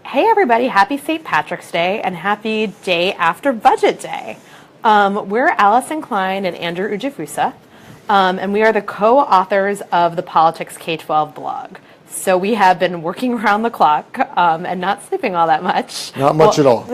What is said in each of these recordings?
Hey everybody, happy St. Patrick's Day and happy day after Budget Day. We're Allison Klein and Andrew Ujafusa, and we are the co-authors of the Politics K-12 blog. So we have been working around the clock and not sleeping all that much. Not much at all.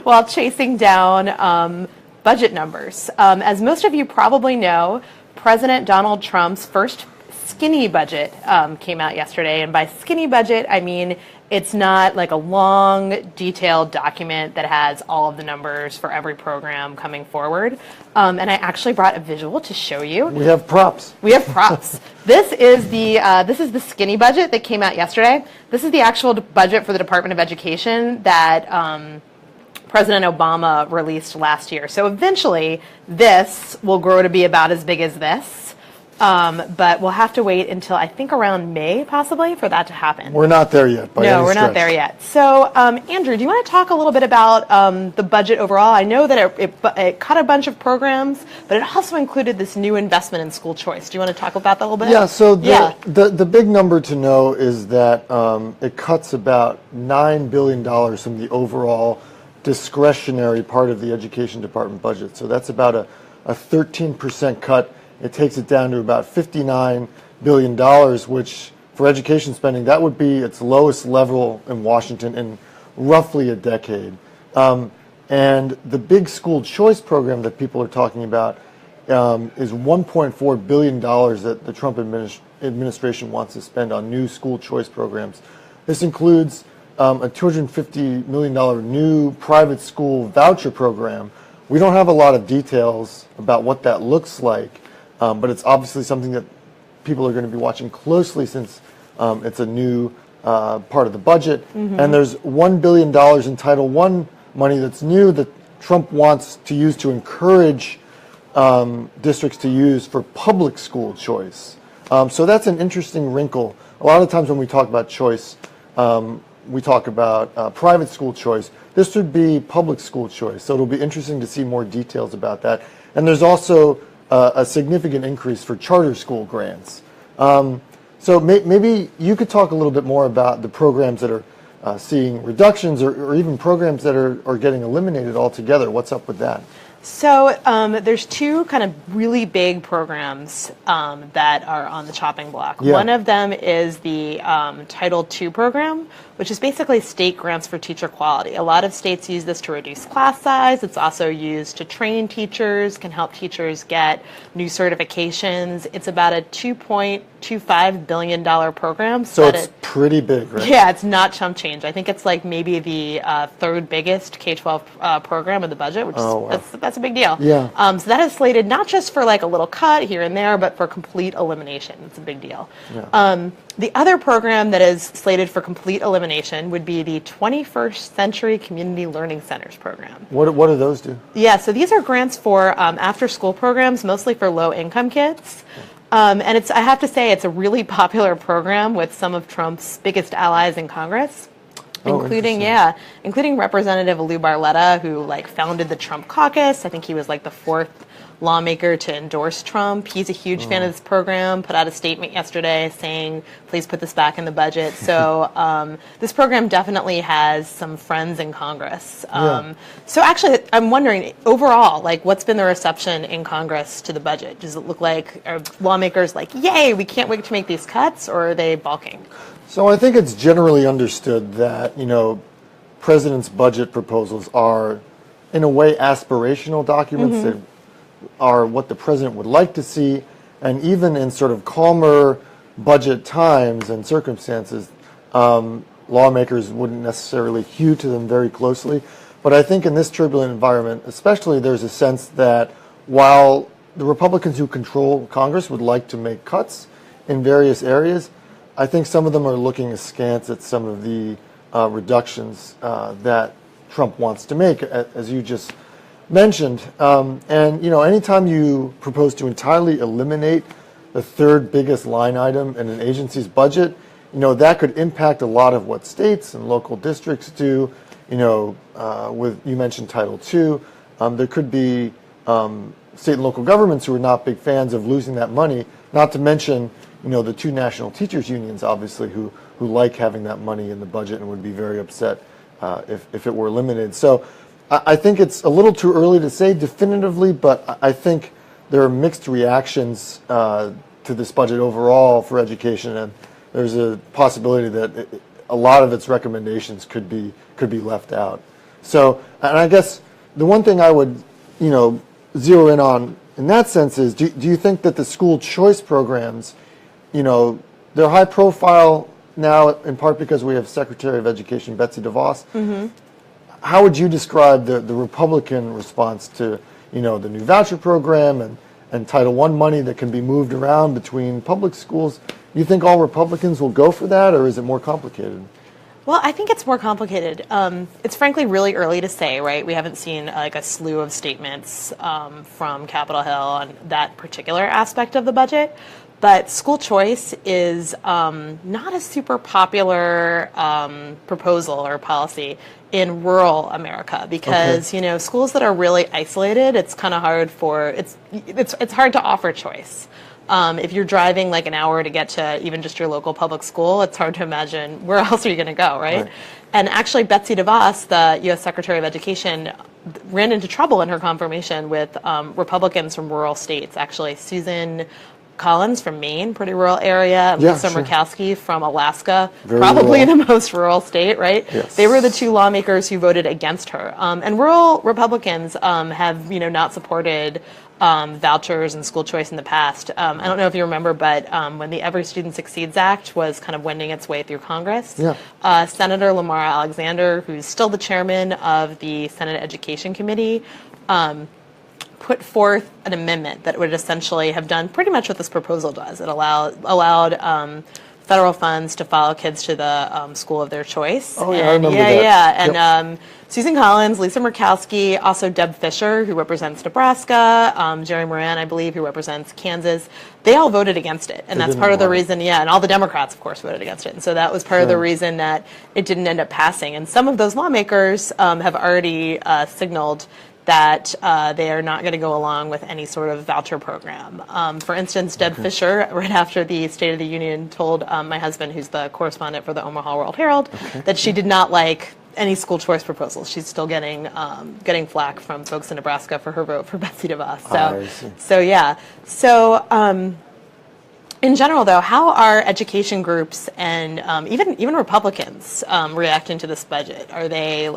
While chasing down budget numbers. As most of you probably know, President Donald Trump's first skinny budget came out yesterday, and by skinny budget I mean it's not like a long, detailed document that has all of the numbers for every program coming forward. And I actually brought a visual to show you. We have props. We have props. This is the skinny budget that came out yesterday. This is the actual budget for the Department of Education that President Obama released last year. So eventually, this will grow to be about as big as this. But we'll have to wait until I think around May, possibly, for that to happen. We're not there yet. No, we're not there yet. So, Andrew, do you want to talk a little bit about the budget overall? I know that it cut a bunch of programs, but it also included this new investment in school choice. Do you want to talk about that a little bit? Yeah. So the big number to know is that it cuts about $9 billion from the overall discretionary part of the Education Department budget. So that's about a 13% cut. It takes it down to about $59 billion, which for education spending, that would be its lowest level in Washington in roughly a decade. And the big school choice program that people are talking about is $1.4 billion that the Trump administration wants to spend on new school choice programs. This includes a $250 million new private school voucher program. We don't have a lot of details about what that looks like. But it's obviously something that people are going to be watching closely since it's a new part of the budget. Mm-hmm. And there's $1 billion in Title I money that's new that Trump wants to use to encourage districts to use for public school choice. So that's an interesting wrinkle. A lot of times when we talk about choice, we talk about private school choice. This would be public school choice. So it'll be interesting to see more details about that. And there's also a significant increase for charter school grants. So maybe you could talk a little bit more about the programs that are seeing reductions or even programs that are getting eliminated altogether. What's up with that? So there's two kind of really big programs that are on the chopping block. Yeah. One of them is the Title II program, which is basically state grants for teacher quality. A lot of states use this to reduce class size. It's also used to train teachers, can help teachers get new certifications. It's about a $2.25 billion program. So it's pretty big, right? Yeah, it's not chump change. I think it's like maybe the third biggest K-12 program in the budget, which that's a big deal. Yeah. So that is slated not just for like a little cut here and there, but for complete elimination. It's a big deal. Yeah. The other program that is slated for complete elimination would be the 21st Century Community Learning Centers program. What do those do? Yeah, so these are grants for after-school programs, mostly for low-income kids. And I have to say, it's a really popular program with some of Trump's biggest allies in Congress. Including Representative Lou Barletta, who founded the Trump caucus. I think he was the fourth lawmaker to endorse Trump. He's a huge fan of this program, put out a statement yesterday saying, please put this back in the budget. So this program definitely has some friends in Congress. So actually, I'm wondering, overall, what's been the reception in Congress to the budget? Does it look like, are lawmakers yay, we can't wait to make these cuts, or are they balking? So I think it's generally understood that, president's budget proposals are, in a way, aspirational documents. Mm-hmm. That are what the president would like to see, and even in sort of calmer budget times and circumstances, lawmakers wouldn't necessarily hew to them very closely. But I think in this turbulent environment, especially, there's a sense that while the Republicans who control Congress would like to make cuts in various areas, I think some of them are looking askance at some of the reductions that Trump wants to make, as you just mentioned. And, anytime you propose to entirely eliminate the third biggest line item in an agency's budget, that could impact a lot of what states and local districts do. You mentioned Title II. There could be state and local governments who are not big fans of losing that money, not to mention, the two national teachers unions, obviously, who who like having that money in the budget and would be very upset if it were eliminated. So I think it's a little too early to say definitively, but I think there are mixed reactions to this budget overall for education, and there's a possibility that a lot of its recommendations could be left out. So, and I guess the one thing I would, zero in on in that sense is, do you think that the school choice programs, they're high profile now in part because we have Secretary of Education Betsy DeVos. Mm-hmm. How would you describe the Republican response to, the new voucher program and Title I money that can be moved around between public schools? You think all Republicans will go for that, or is it more complicated? Well, I think it's more complicated. It's frankly really early to say, right? We haven't seen a slew of statements from Capitol Hill on that particular aspect of the budget. But school choice is not a super popular proposal or policy in rural America because schools that are really isolated, it's kind of hard it's hard to offer choice. If you're driving like an hour to get to even just your local public school, it's hard to imagine where else are you going to go, right? And actually, Betsy DeVos, the U.S. Secretary of Education, ran into trouble in her confirmation with Republicans from rural states. Actually, Susan Collins from Maine, pretty rural area, Lisa Murkowski from Alaska, probably the most rural state, right? Yes. They were the two lawmakers who voted against her. And rural Republicans have, not supported vouchers and school choice in the past. I don't know if you remember, but when the Every Student Succeeds Act was kind of wending its way through Congress, Senator Lamar Alexander, who's still the chairman of the Senate Education Committee, put forth an amendment that would essentially have done pretty much what this proposal does. It allowed federal funds to follow kids to the school of their choice. Oh, yeah, I remember that. And Susan Collins, Lisa Murkowski, also Deb Fisher, who represents Nebraska, Jerry Moran, I believe, who represents Kansas, they all voted against it. And that's part of the reason, and all the Democrats, of course, voted against it. And so that was part of the reason that it didn't end up passing. And some of those lawmakers have already signaled that they are not going to go along with any sort of voucher program. For instance, Deb Fisher, right after the State of the Union, told my husband, who's the correspondent for the Omaha World Herald, that she did not like any school choice proposals. She's still getting flack from folks in Nebraska for her vote for Betsy DeVos. So in general, though, how are education groups and even Republicans reacting to this budget? Are they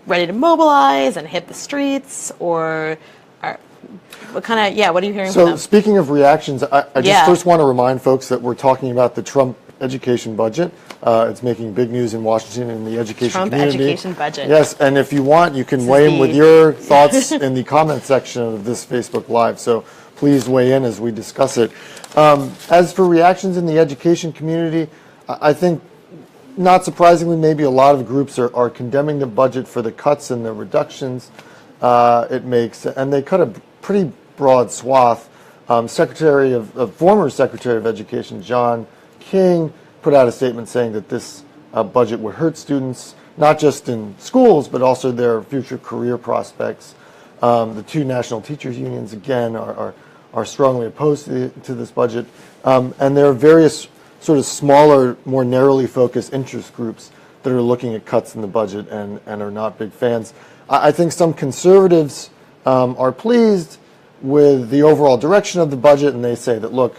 ready to mobilize and hit the streets, or what are you hearing from them? So speaking of reactions, I just first want to remind folks that we're talking about the Trump education budget. It's making big news in Washington in the education community. Trump education budget. Yes, and if you want, you can weigh in with your thoughts in the comment section of this Facebook Live. So please weigh in as we discuss it. As for reactions in the education community, I think, not surprisingly, maybe a lot of groups are condemning the budget for the cuts and the reductions it makes, and they cut a pretty broad swath. Former Secretary of Education John King put out a statement saying that this budget would hurt students, not just in schools, but also their future career prospects. The two national teachers unions, again, are strongly opposed to this budget, and there are various sort of smaller, more narrowly focused interest groups that are looking at cuts in the budget and are not big fans. I think some conservatives are pleased with the overall direction of the budget, and they say that, look,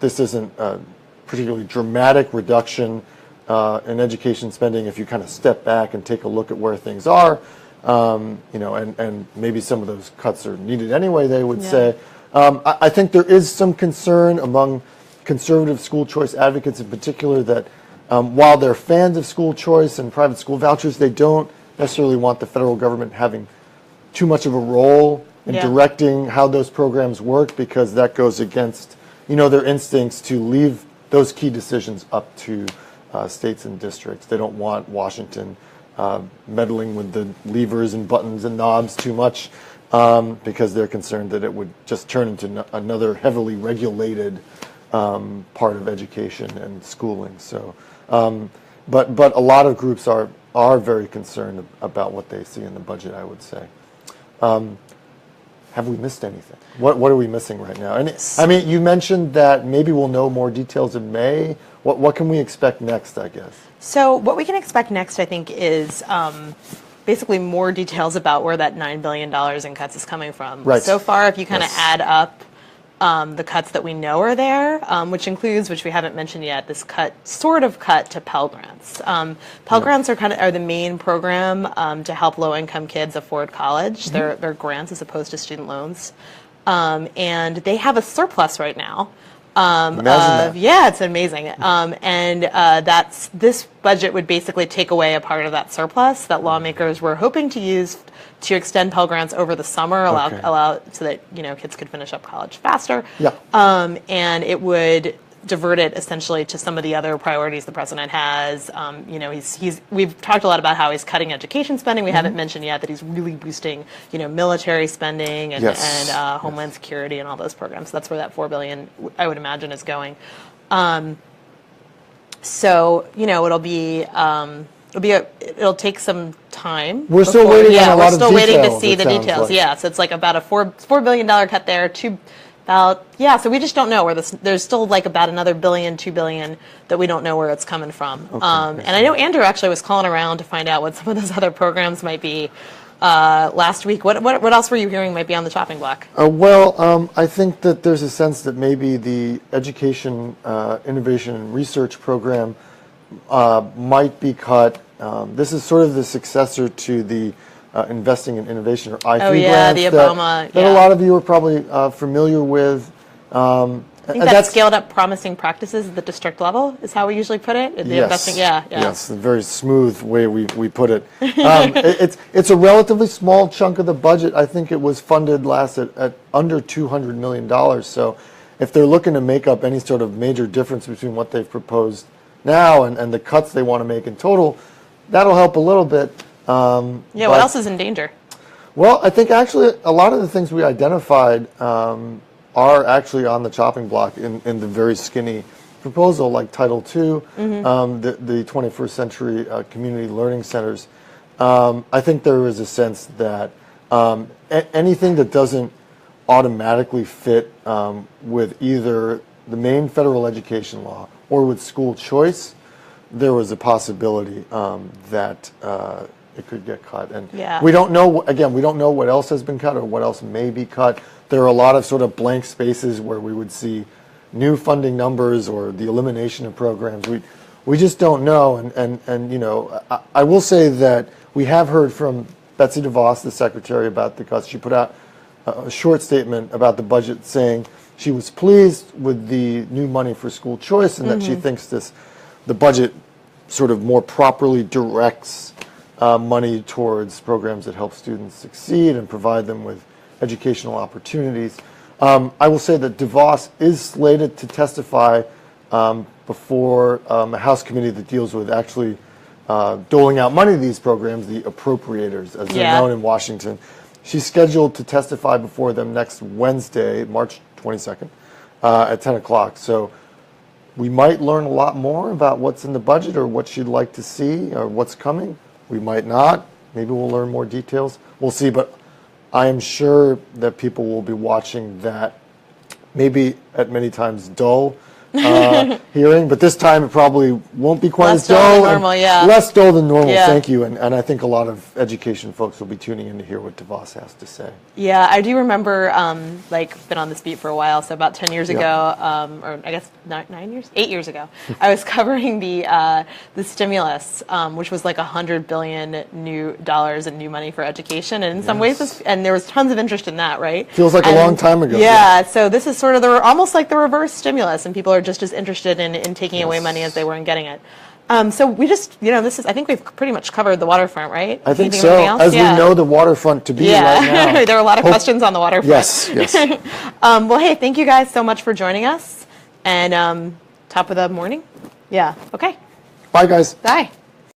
this isn't a particularly dramatic reduction in education spending if you kind of step back and take a look at where things are, and maybe some of those cuts are needed anyway, they would say. I think there is some concern among conservative school choice advocates in particular that while they're fans of school choice and private school vouchers, they don't necessarily want the federal government having too much of a role in directing how those programs work, because that goes against their instincts to leave those key decisions up to states and districts. They don't want Washington meddling with the levers and buttons and knobs too much, because they're concerned that it would just turn into another heavily regulated part of education and schooling. So, but a lot of groups are very concerned about what they see in the budget, I would say. Have we missed anything? What are we missing right now? And I mean, you mentioned that maybe we'll know more details in May. what can we expect next, I guess? So what we can expect next, I think, is basically more details about where that $9 billion in cuts is coming from. Right. So far, if you kind of Yes. add up the cuts that we know are there, which includes, which we haven't mentioned yet, this sort of cut to Pell Grants. Pell Grants are the main program to help low-income kids afford college. They're grants as opposed to student loans. And they have a surplus right now. Imagine that. Yeah, it's amazing. This budget would basically take away a part of that surplus that lawmakers were hoping to use to extend Pell Grants over the summer, allow so that kids could finish up college faster. Yeah. And it would divert it essentially to some of the other priorities the president has. We've talked a lot about how he's cutting education spending. We haven't mentioned yet that he's really boosting military spending and Homeland Security and all those programs. So that's where that $4 billion I would imagine is going. It'll take some time. We're still waiting on a lot of details. We're still waiting to see the it sounds details. like. Yeah, so it's like about a $4 billion cut there. So we just don't know where there's still like about another $2 billion that we don't know where it's coming from. Okay, and I know Andrew actually was calling around to find out what some of those other programs might be last week. What else were you hearing might be on the chopping block? I think that there's a sense that maybe the Education, Innovation, and Research program might be cut. This is sort of the successor to the Investing in Innovation, or I3 grants the Obama. that a lot of you are probably familiar with. I think that's scaled up promising practices at the district level is how we usually put it. Yes, a very smooth way we put it. It's a relatively small chunk of the budget. I think it was funded last at under $200 million. So if they're looking to make up any sort of major difference between what they've proposed now and the cuts they want to make in total, that'll help a little bit. What else is in danger? Well, I think actually a lot of the things we identified are actually on the chopping block in the very skinny proposal, like Title II, the 21st Century Community Learning Centers. I think there is a sense that anything that doesn't automatically fit with either the main federal education law or with school choice, there was a possibility that it could get cut. And we don't know, again, we don't know what else has been cut or what else may be cut. There are a lot of sort of blank spaces where we would see new funding numbers or the elimination of programs. We just don't know. And I will say that we have heard from Betsy DeVos, the secretary, about the cuts. She put out a short statement about the budget saying she was pleased with the new money for school choice and that she thinks the budget sort of more properly directs money towards programs that help students succeed and provide them with educational opportunities. I will say that DeVos is slated to testify before a House committee that deals with actually doling out money to these programs, the appropriators, as they're known in Washington. She's scheduled to testify before them next Wednesday, March 22nd, at 10 o'clock. So we might learn a lot more about what's in the budget or what she'd like to see or what's coming. We might not. Maybe we'll learn more details. We'll see. But I am sure that people will be watching that, maybe at many times dull hearing, but this time it probably won't be quite as dull. Less dull than normal, thank you. And I think a lot of education folks will be tuning in to hear what DeVos has to say. Yeah, I do remember, been on this beat for a while, so about 10 years ago, or I guess 8 years ago, I was covering the stimulus, which was like $100 billion new dollars in new money for education, and in some ways, and there was tons of interest in that, right? Feels like a long time ago. So this is sort of almost like the reverse stimulus, and people are just as interested in taking away money as they were in getting it. So we just, I think we've pretty much covered the waterfront, right? I think so, as we know the waterfront to be right now. There are a lot of questions on the waterfront. Yes. Well, hey, thank you guys so much for joining us. And top of the morning? Yeah, okay. Bye, guys. Bye.